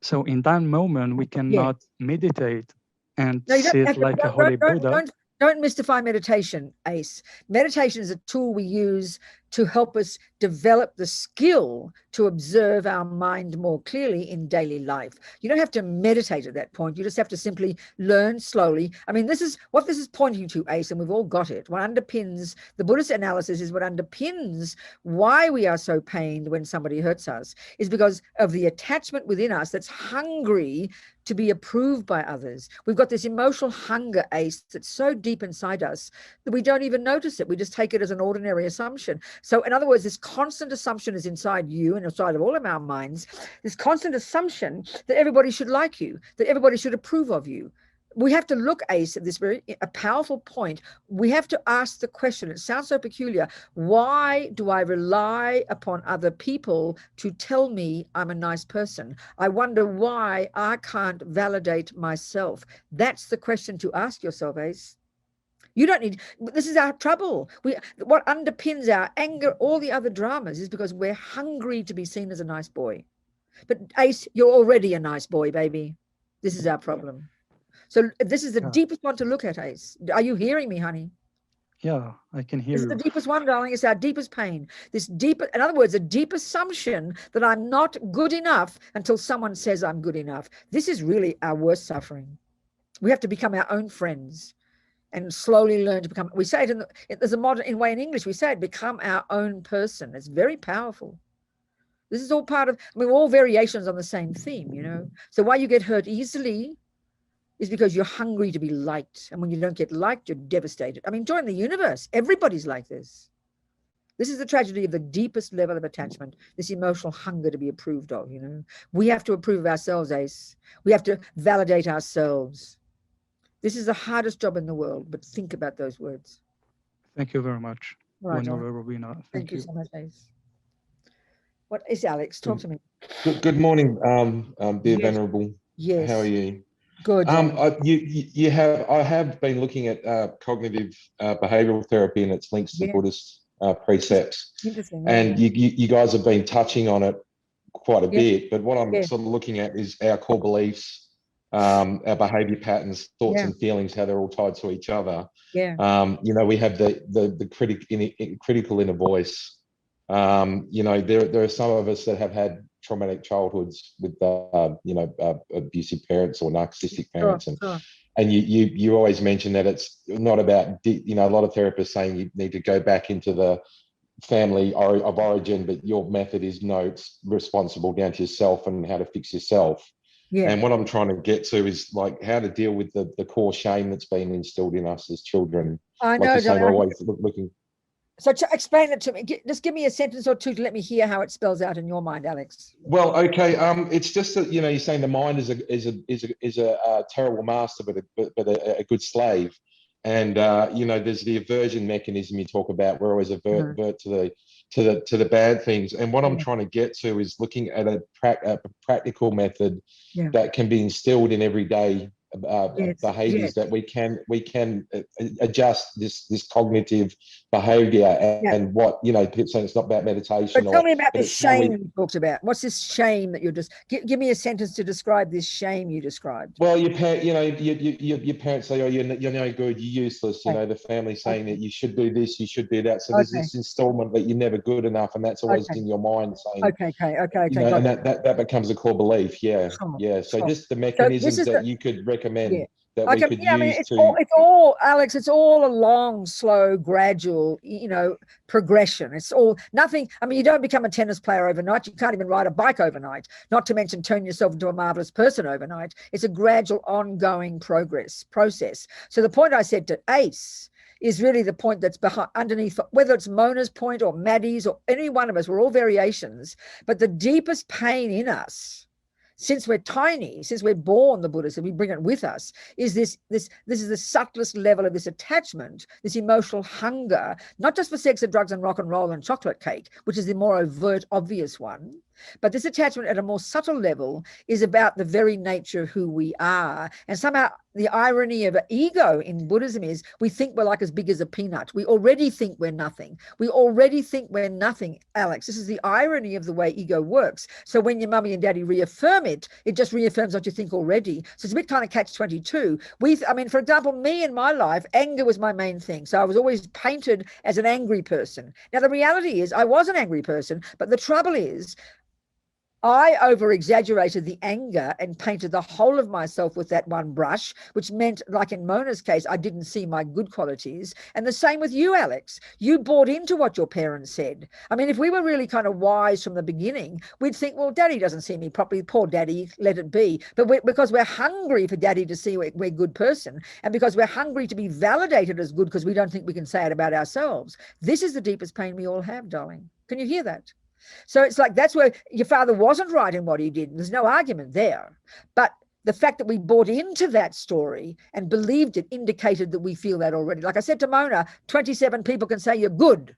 So in that moment, we cannot meditate and sit like a holy Buddha. Don't mystify meditation, Ace. Meditation is a tool we use to help us develop the skill to observe our mind more clearly in daily life. You don't have to meditate at that point. You just have to simply learn slowly. I mean, this is what this is pointing to, Ace, and we've all got it. What underpins the Buddhist analysis is what underpins why we are so pained when somebody hurts us is because of the attachment within us that's hungry to be approved by others. We've got this emotional hunger, Ace, that's so deep inside us that we don't even notice it. We just take it as an ordinary assumption. So in other words, this constant assumption is inside you and inside of all of our minds, this constant assumption that everybody should like you, that everybody should approve of you. We have to look, Ace, at this a powerful point. We have to ask the question, it sounds so peculiar, why do I rely upon other people to tell me I'm a nice person? I wonder why I can't validate myself. That's the question to ask yourself, Ace. You don't need, this is our trouble. What underpins our anger, all the other dramas, is because we're hungry to be seen as a nice boy. But Ace, you're already a nice boy, baby. This is our problem. So this is the deepest one to look at, Ace. Are you hearing me, honey? Yeah, I can hear you. This is the deepest one, darling. It's our deepest pain. This deep, in other words, a deep assumption that I'm not good enough until someone says I'm good enough. This is really our worst suffering. We have to become our own friends and slowly learn to become, we say it there's a modern way in English, we say it, become our own person. It's very powerful. This is all part of, I mean, we're all variations on the same theme, you know. So why you get hurt easily is because you're hungry to be liked. And when you don't get liked, you're devastated. I mean, join the universe. Everybody's like this. This is the tragedy of the deepest level of attachment, this emotional hunger to be approved of, you know. We have to approve of ourselves, Ace. We have to validate ourselves. This is the hardest job in the world, but think about those words. Thank you very much. Right, Whenever, Robina. Thank you so much, Ace. What is Alex? Talk to me. Good morning, dear Yes. Venerable. Yes. How are you? Good. I have been looking at cognitive behavioral therapy and its links to Buddhist precepts. Interesting. And you guys have been touching on it quite a Yeah. bit, but what I'm sort of looking at is our core beliefs, our behavior patterns, thoughts and feelings, how they're all tied to each other. Yeah. You know, we have the critical inner voice. You know, there are some of us that have had traumatic childhoods with you know, abusive parents or narcissistic parents, and you always mention that it's not about, you know, a lot of therapists saying you need to go back into the family of origin, but your method is no, it's responsible down to yourself and how to fix yourself. Yeah. And what I'm trying to get to is like how to deal with the core shame that's been instilled in us as children. I know. Like you say, we're always looking. So explain it to me. Just give me a sentence or two to let me hear how it spells out in your mind, Alex. Well, okay. It's just that, you know, you're saying the mind is a terrible master, but a good slave. And you know, there's the aversion mechanism you talk about. We're always avert to the bad things. And what I'm trying to get to is looking at a practical method that can be instilled in everyday behaviors, that we can adjust this cognitive behavior and what, you know, people saying it's not about meditation. But tell me about this shame you talked about. What's this shame that you're just give me a sentence to describe this shame you described? Well, your parents say, oh, you're no good, you're useless. You know, the family saying that you should do this, you should do that. So there's this installment that you're never good enough, and that's always in your mind saying. Okay. You know, and that becomes a core belief. Yeah. So just the mechanisms that you could recommend that we could use it's all, Alex, it's all a long, slow, gradual, you know, progression. It's all nothing. I mean, you don't become a tennis player overnight. You can't even ride a bike overnight, not to mention turn yourself into a marvelous person overnight. It's a gradual, ongoing process. So the point I said to Ace is really the point that's behind, underneath, whether it's Mona's point or Maddie's or any one of us, we're all variations. But the deepest pain in us, since we're tiny, since we're born, the Buddhists, and we bring it with us, is this is the subtlest level of this attachment, this emotional hunger, not just for sex and drugs and rock and roll and chocolate cake, which is the more overt, obvious one, but this attachment at a more subtle level is about the very nature of who we are. And somehow the irony of ego in Buddhism is we think we're like as big as a peanut. We already think we're nothing. We already think we're nothing, Alex. This is the irony of the way ego works. So when your mummy and daddy reaffirm it, it just reaffirms what you think already. So it's a bit kind of catch-22. I mean, for example, me in my life, anger was my main thing. So I was always painted as an angry person. Now, the reality is I was an angry person, but the trouble is I over-exaggerated the anger and painted the whole of myself with that one brush, which meant, like in Mona's case, I didn't see my good qualities. And the same with you, Alex. You bought into what your parents said. I mean, if we were really kind of wise from the beginning, we'd think, well, daddy doesn't see me properly. Poor daddy, let it be. But because we're hungry for daddy to see we're a good person, and because we're hungry to be validated as good because we don't think we can say it about ourselves, this is the deepest pain we all have, darling. Can you hear that? So it's like that's where your father wasn't right in what he did. There's no argument there. But the fact that we bought into that story and believed it indicated that we feel that already. Like I said to Mona, 27 people can say you're good.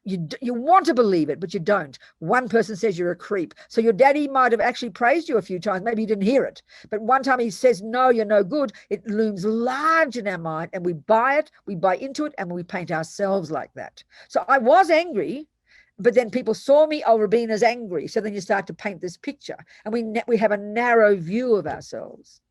You want to believe it, but you don't. One person says you're a creep. So your daddy might have actually praised you a few times. Maybe you didn't hear it. But one time he says, no, you're no good. It looms large in our mind and we buy it, we buy into it, and we paint ourselves like that. So I was angry. But then people saw me, oh, Robina's angry. So then you start to paint this picture and we have a narrow view of ourselves.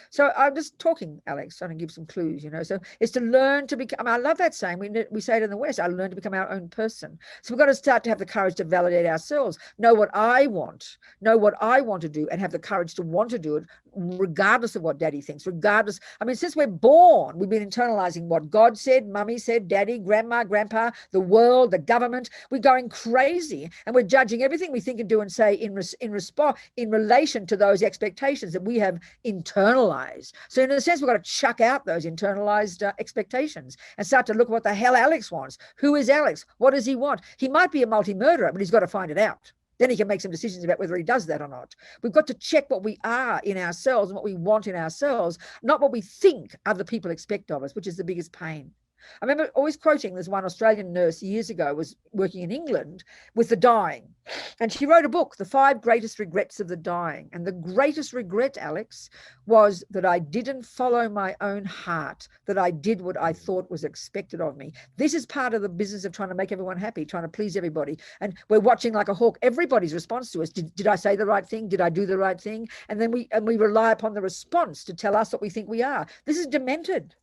So I'm just talking, Alex, trying to give some clues, you know. So it's to learn to become, I love that saying. We say it in the West, I learn to become our own person. So we've got to start to have the courage to validate ourselves, know what I want to do and have the courage to want to do it regardless of what daddy thinks, regardless. I mean, since we're born, we've been internalizing what God said, mummy said, daddy, grandma, grandpa, the world, the government. We're going crazy, and we're judging everything we think and do and say in relation to those expectations that we have internalized. So in a sense, we've got to chuck out those internalized expectations and start to look at what the hell Alex wants. Who is Alex? What does he want? He might be a multi-murderer, but he's got to find it out. Then he can make some decisions about whether he does that or not. We've got to check what we are in ourselves and what we want in ourselves, not what we think other people expect of us, which is the biggest pain. I remember always quoting this one Australian nurse years ago, was working in England with the dying. And she wrote a book, The 5 Greatest Regrets of the Dying. And the greatest regret, Alex, was that I didn't follow my own heart, that I did what I thought was expected of me. This is part of the business of trying to make everyone happy, trying to please everybody. And we're watching like a hawk, everybody's response to us. Did I say the right thing? Did I do the right thing? And then we rely upon the response to tell us what we think we are. This is demented.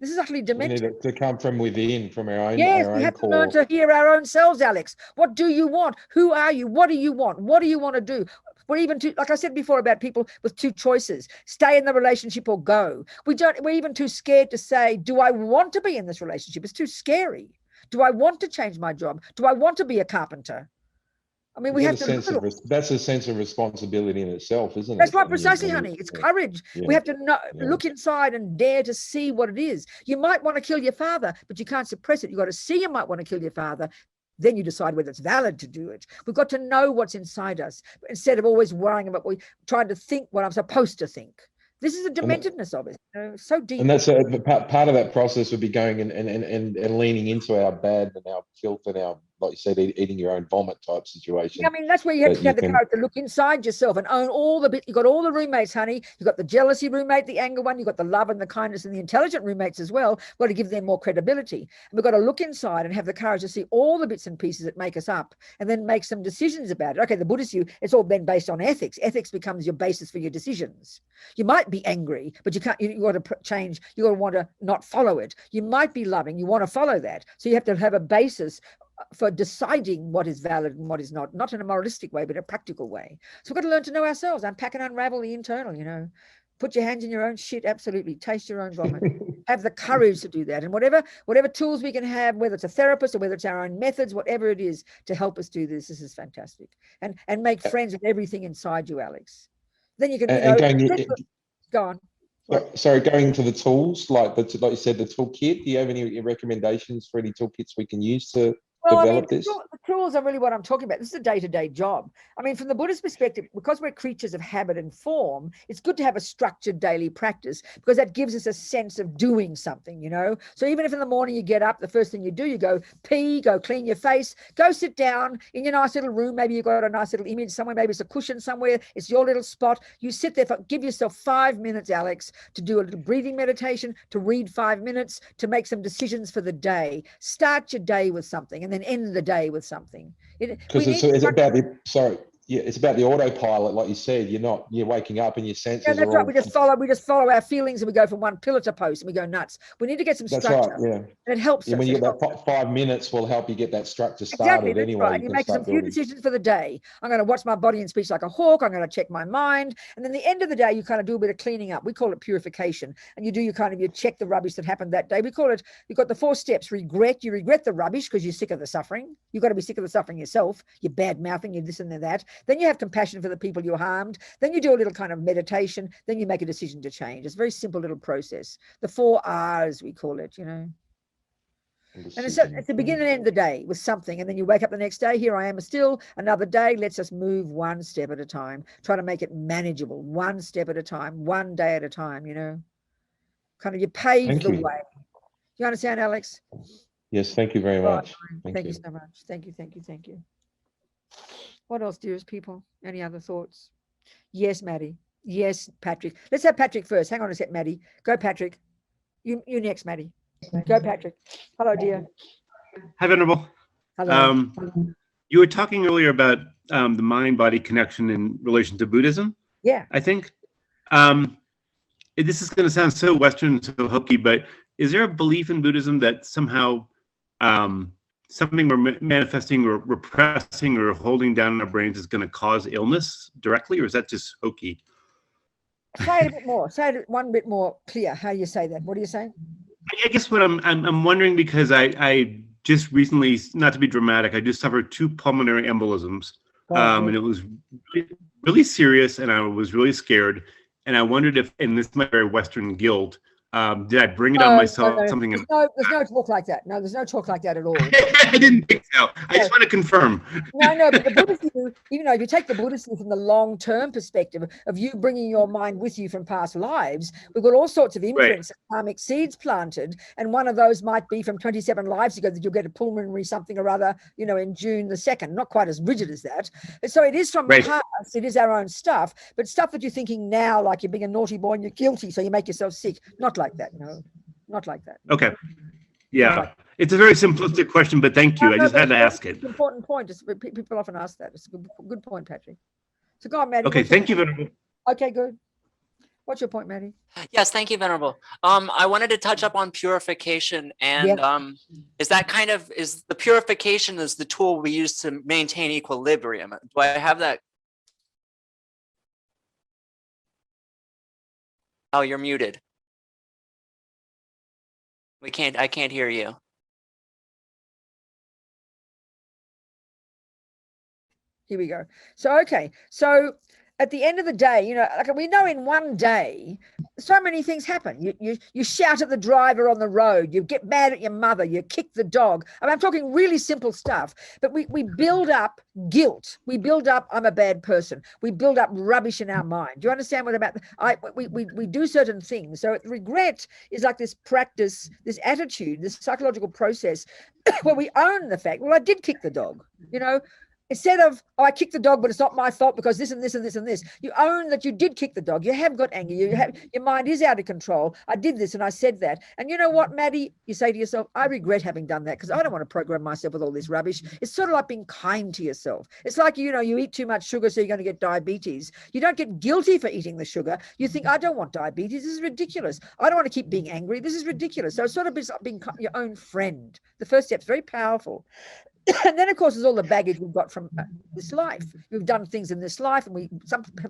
This is utterly demented. We need it to come from within, from our own. Yes, our we own have core. to learn to hear our own selves, Alex. What do you want? Who are you? What do you want? What do you want to do? We're even too, like I said before about people with 2 choices, stay in the relationship or go. We're even too scared to say, do I want to be in this relationship? It's too scary. Do I want to change my job? Do I want to be a carpenter? I mean, we have to. That's a sense of responsibility in itself, isn't it? That's right, precisely, honey. It's courage. Yeah. We have to look inside and dare to see what it is. You might want to kill your father, but you can't suppress it. You've got to see you might want to kill your father. Then you decide whether it's valid to do it. We've got to know what's inside us instead of always worrying about trying to think what I'm supposed to think. This is the dementedness of it, so deep. And that's part of that process would be going and leaning into our bad and our filth and our, like you said, eating your own vomit type situation. Yeah, I mean, that's where you have to have the courage to look inside yourself and own all the bits. You've got all the roommates, honey. You've got the jealousy roommate, the anger one. You've got the love and the kindness and the intelligent roommates as well. We've got to give them more credibility. And we've got to look inside and have the courage to see all the bits and pieces that make us up and then make some decisions about it. Okay, the Buddhist view, it's all been based on ethics. Ethics becomes your basis for your decisions. You might be angry, but you can't, you've got to change. You've got to want to not follow it. You might be loving. You want to follow that. So you have to have a basis for deciding what is valid and what is not in a moralistic way, but a practical way. So we've got to learn to know ourselves, unpack and unravel the internal, put your hands in your own shit. Absolutely. Taste your own vomit. Have the courage to do that. And whatever tools we can have, whether it's a therapist or whether it's our own methods, whatever it is to help us do this is fantastic. And make friends with everything inside you, Alex. Then you can, go on. Sorry, going to the tools, like you said, the toolkit. Do you have any recommendations for any toolkits we can use to develop this? The tools are really what I'm talking about. This is a day-to-day job. I mean, from the Buddhist perspective, because we're creatures of habit and form, it's good to have a structured daily practice because that gives us a sense of doing something, So even if in the morning you get up, the first thing you do, you go pee, go clean your face, go sit down in your nice little room. Maybe you've got a nice little image somewhere. Maybe it's a cushion somewhere. It's your little spot. You sit there, give yourself 5 minutes, Alex, to do a little breathing meditation, to read 5 minutes, to make some decisions for the day. Start your day with something and then end the day with something. Because it's about the autopilot, like you said. You're waking up and your senses. Yeah, that's right. We just follow our feelings and we go from one pillar to post and we go nuts. We need to get some structure. That's right. Yeah, and it helps. When you get that 5 minutes, will help you get that structure started. Exactly, anyway. Right. You make some few decisions for the day. I'm going to watch my body and speech like a hawk. I'm going to check my mind, and then the end of the day, you kind of do a bit of cleaning up. We call it purification, and you check the rubbish that happened that day. We call it. You've got the 4 steps. Regret. You regret the rubbish because you're sick of the suffering. You've got to be sick of the suffering yourself. You're bad mouthing. You this and that. Then you have compassion for the people you harmed. Then you do a little kind of meditation. Then you make a decision to change. It's a very simple little process. The 4 R's, we call it, And it's the beginning and end of the day with something. And then you wake up the next day. Here I am still another day. Let's just move one step at a time. Try to make it manageable. One step at a time. One day at a time, Kind of you pave the way. You understand, Alex? Yes. Thank you very much. Thank you so much. Thank you. What else, dearest people? Any other thoughts? Yes, Maddie. Yes, Patrick. Let's have Patrick first. Hang on a sec, Maddie. Go, Patrick. You next, Maddie. Go, Patrick. Hello, dear. Hi, Venerable. Hello. You were talking earlier about the mind-body connection in relation to Buddhism. Yeah. I think this is going to sound so Western, so hokey, but is there a belief in Buddhism that somehow something we're manifesting or repressing or holding down in our brains is going to cause illness directly, or is that just hokey? Say it a bit more. Say it one bit more clear. How you say that? What are you saying? I guess what I'm wondering, because I just recently, not to be dramatic, I just suffered 2 pulmonary embolisms, and it was really serious, and I was really scared, and I wondered if, and this is my very Western guilt, did I bring it on myself? No. Something. There's no talk like that. No, there's no talk like that at all. I didn't think so. I just want to confirm. No, but the Buddhist view, even though if you take the Buddhist view from the long-term perspective of you bringing your mind with you from past lives, we've got all sorts of imprints, karmic seeds planted, and one of those might be from 27 lives ago that you'll get a pulmonary something or other, in June the 2nd. Not quite as rigid as that. So it is from the past, it is our own stuff, but stuff that you're thinking now, like you're being a naughty boy and you're guilty, so you make yourself sick. Not like that, no. Not like that. Okay. Yeah. It's a very simplistic question, but thank you. I just had to ask it. It's an important point. People often ask that. It's a good point, Patrick. So go on, Maddie. Okay, thank you, Venerable. Okay, good. What's your point, Maddie? Yes, thank you, Venerable. I wanted to touch up on purification, and is the purification is the tool we use to maintain equilibrium? Do I have that? Oh, you're muted. I can't hear you. Here we go. So, okay. So at the end of the day, like we know in one day, so many things happen. You shout at the driver on the road, you get mad at your mother, you kick the dog. I mean, I'm talking really simple stuff, but we build up guilt. We build up, I'm a bad person. We build up rubbish in our mind. Do you understand what about, we do certain things. So regret is like this practice, this attitude, this psychological process where we own the fact, well, I did kick the dog, Instead of, I kicked the dog, but it's not my fault because this and this and this and this. You own that you did kick the dog. You have got anger. Your mind is out of control. I did this and I said that. And you know what, Maddie? You say to yourself, I regret having done that because I don't want to program myself with all this rubbish. It's sort of like being kind to yourself. It's like, you eat too much sugar, so you're going to get diabetes. You don't get guilty for eating the sugar. You think, I don't want diabetes. This is ridiculous. I don't want to keep being angry. This is ridiculous. So it's sort of being your own friend. The first step's very powerful. And then, of course, there's all the baggage we've got from this life. We've done things in this life, and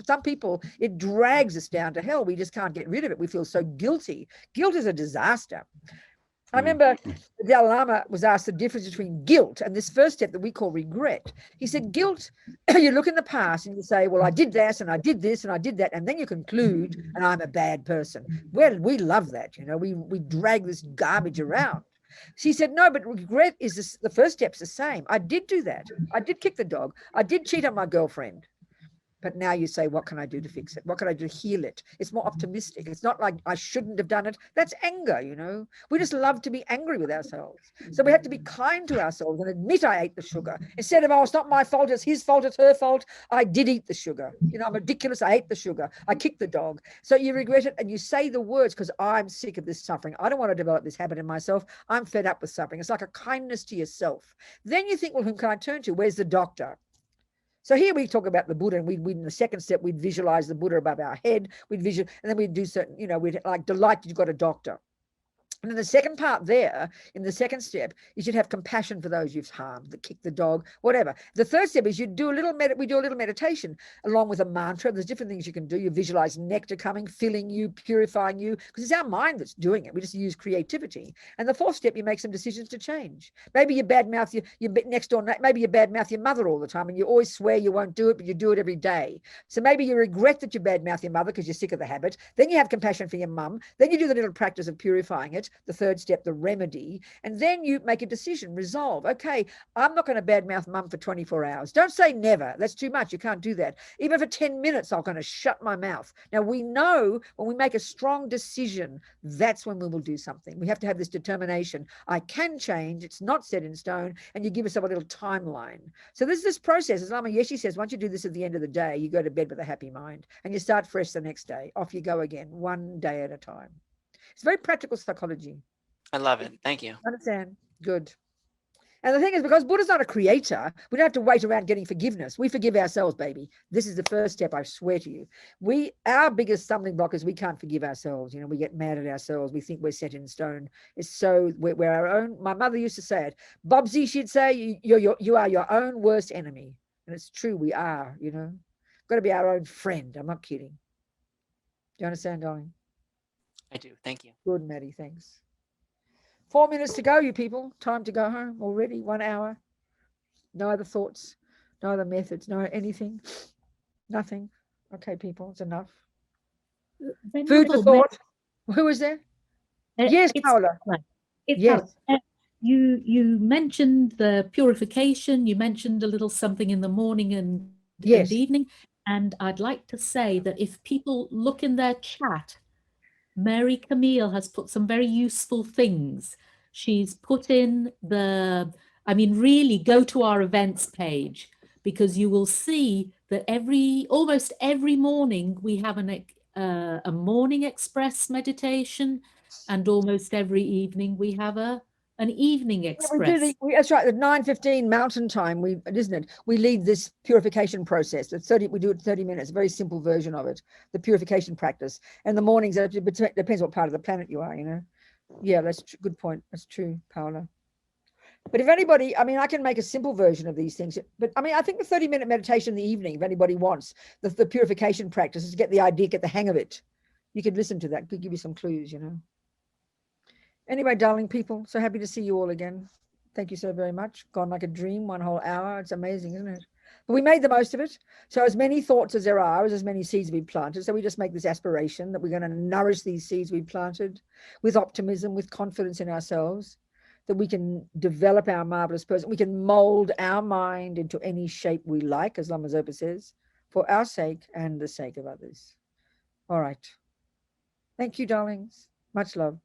some people, it drags us down to hell. We just can't get rid of it. We feel so guilty. Guilt is a disaster. I remember the Dalai Lama was asked the difference between guilt and this first step that we call regret. He said, guilt, you look in the past and you say, well, I did that and I did this and I did that. And then you conclude, and I'm a bad person. Well, we love that. We drag this garbage around. She said, no, but regret is the first step's the same. I did do that. I did kick the dog. I did cheat on my girlfriend. But now you say, what can I do to fix it? What can I do to heal it? It's more optimistic. It's not like I shouldn't have done it. That's anger, We just love to be angry with ourselves. So we have to be kind to ourselves and admit I ate the sugar. Instead of, oh, it's not my fault, it's his fault, it's her fault. I did eat the sugar. I'm ridiculous. I ate the sugar. I kicked the dog. So you regret it and you say the words because I'm sick of this suffering. I don't want to develop this habit in myself. I'm fed up with suffering. It's like a kindness to yourself. Then you think, well, whom can I turn to? Where's the doctor? So here we talk about the Buddha, and we in the second step, we'd visualize the Buddha above our head. We'd and then we'd do certain, we'd like delight you've got a doctor. And then the second part there, in the second step, you should have compassion for those you've harmed, that kick the dog, whatever. The third step is we do a little meditation along with a mantra. There's different things you can do. You visualize nectar coming, filling you, purifying you, because it's our mind that's doing it. We just use creativity. And the fourth step, you make some decisions to change. Maybe you badmouth your next door, maybe you badmouth your mother all the time, and you always swear you won't do it, but you do it every day. So maybe you regret that you badmouth your mother because you're sick of the habit. Then you have compassion for your mum. Then you do the little practice of purifying it. The third step, the remedy, and then you make a decision, resolve. Okay, I'm not going to badmouth mum for 24 hours. Don't say never. That's too much. You can't do that. Even for 10 minutes, I'm going to shut my mouth. Now, we know when we make a strong decision, that's when we will do something. We have to have this determination. I can change. It's not set in stone. And you give yourself a little timeline. So this is this process. As Lama Yeshe says, once you do this at the end of the day, you go to bed with a happy mind and you start fresh the next day. Off you go again, one day at a time. It's very practical psychology. I love it. Thank you. Understand? Good. And the thing is, because Buddha's not a creator, we don't have to wait around getting forgiveness. We forgive ourselves, baby. This is the first step, I swear to you. Our biggest stumbling block is we can't forgive ourselves. We get mad at ourselves. We think we're set in stone. It's so, we're our own. My mother used to say it. Bobsy, she'd say, you are your own worst enemy. And it's true, we are, Got to be our own friend. I'm not kidding. you understand, darling? I do. Thank you. Good, Maddie. Thanks. 4 minutes to go, you people. Time to go home already. 1 hour. No other thoughts, no other methods, no anything, nothing. Okay, people, it's enough. Food for thought. Who was there? Yes, Paola. Yes. You mentioned the purification. You mentioned a little something in the morning and evening. And I'd like to say that if people look in their chat, Mary Camille has put some very useful things. She's put in really go to our events page, because you will see that almost every morning we have a morning express meditation, and almost every evening we have an evening express. That's right. At 9:15 Mountain Time, isn't it? We lead this purification process. We do it 30 minutes. A very simple version of it, the purification practice. And the mornings, it depends what part of the planet you are. You know. Yeah, that's a good point. That's true, Paola. But if anybody, I can make a simple version of these things. But I think the 30-minute meditation in the evening, if anybody wants the purification practice, is to get the idea, get the hang of it. You could listen to that. Could give you some clues. You know. Anyway, darling people, so happy to see you all again. Thank you so very much. Gone like a dream, 1 whole hour. It's amazing, isn't it? But we made the most of it. So as many thoughts as there are, as many seeds we planted. So we just make this aspiration that we're going to nourish these seeds we planted with optimism, with confidence in ourselves, that we can develop our marvelous person. We can mold our mind into any shape we like, as Lama Zopa says, for our sake and the sake of others. All right. Thank you, darlings. Much love.